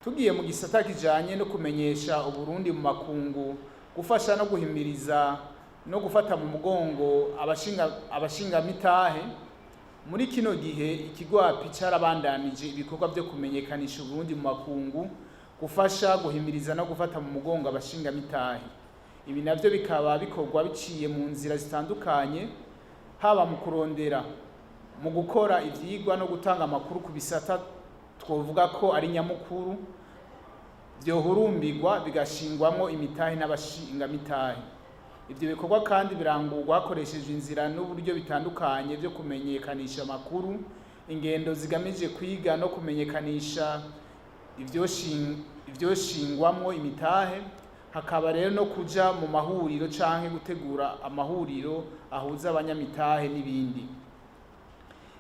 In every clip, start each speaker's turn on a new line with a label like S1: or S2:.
S1: tugiye mu gisata kijanye no kumenyesha Uburundi mu makungu, gufasha no guhimiriza no gufata mu mugongo abashinga mitahe. Muri kino gihe ikigo API carabandanije ibikorwa byo kumenyekanisha Uburundi mu makungu, gufasha guhimiriza no gufata mu mugongo abashinga mitahe. Ibi navyo bikaba bikorwa biciye mu nzira zitandukanye, haba mu kurondera, mu gukora ivyigwa no gutanga amakuru ku bisata twovuga ko ari nyamukuru vyohurumbirwa bigashingwamwo imitahe n'abashinga mitahe. Ivyo bikorwa kandi birangurwa hakoreshejwe inzira n'uburyo bitandukanye byo kumenyekanisha amakuru, ingendo zigamije kwiga no kumenyekanisha ivyoshingwamwo imitahe, hakaba rero no kuja mu mahuriro canke gutegura amahuriro ahuza abanyamitahe n'ibindi.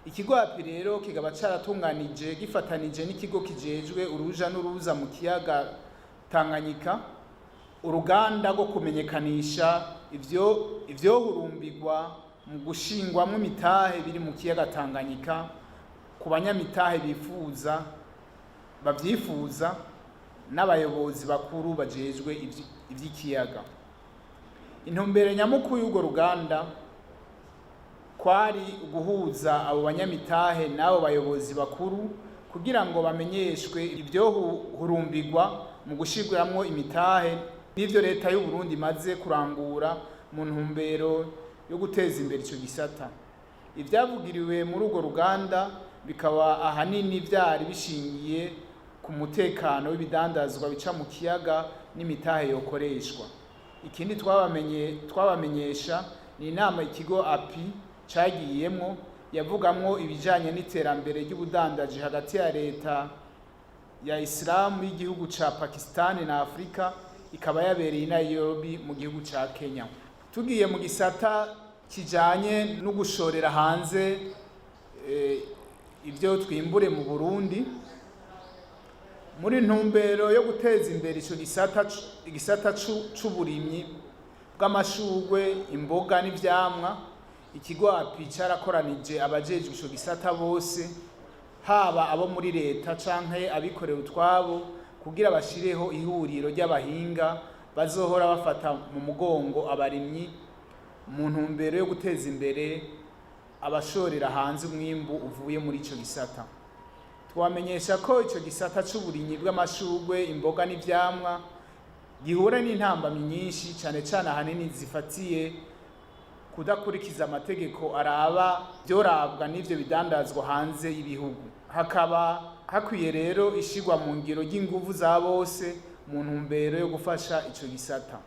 S1: Ikigo API rero kigaba caratunganije gifatanije n'ikigo kijejwe uruja n'uruza mu kiyaga Tanganyika uruganda rwo kumenyekanisha ivyohurumbirwa mu gushingwamwo imitahe biri mu kiyaga Tanganyika ku banyamitahe bavyifuza n'abayobozi bakuru bajejwe ivy'ikiyaga. Intumbero nyamukuru y'urwo ruganda kwari uguhuza abo banyamitahe n'abo bayobozi bakuru kugira ngo bamenyeshwe ivyohurumbirwa mu gushirwamwo imitahe n'ivyo leta y'u Burundi imaze kurangura mu ntumbero yo guteza imbere ico gisata. Ivyavugiriwe muri urwo ruganda bikaba ahanini vyari bishingiye ku mutekano w'ibidandazwa bica mu kiyaga n'imitahe yokoreshwa. Ikindi twabamenyesha ni inama ikigo API cagiyemwo yavugamwo ibijanye n'iterambere ry'ubudandaji hagati ya leta ya Islamu y'igihugu ca Pakistan na Afrika, ikaba yabereye i Nairobi mu gihugu ca Kenya. Tugiye mu gisata kijanye no gushorera hanze ivyo twimbure mu Burundi, muri ntumbero yo guteza imbere ico gisata c'uburimyi bw'amashurwe, imboga n'ivyamwa, ikigo API carakoranije abajejwe ico gisata bose, haba abo muri leta canke abikorera utwabo, kugira bashireho ihuriro ry'abahinga bazohora bafata mu mugongo abarimyi mu ntumbero yo guteza imbere abashorera hanze umwimbu uvuye muri ico gisata. Twamenyesha ko ico gisata c'uburimyi bw'amashurwe, imboga n'ivyamwa gihura n'intambamyi nyinshi, cane cane ahanini zifatiye kudakurikiza amategeko vyorabwa n'ivyo bidandazwa hanze y'ibihugu. Hakaba hakwiye rero ishigwa mu ngiro ry'inguvu za bose mu ntumbero yo gufasha ico gisata.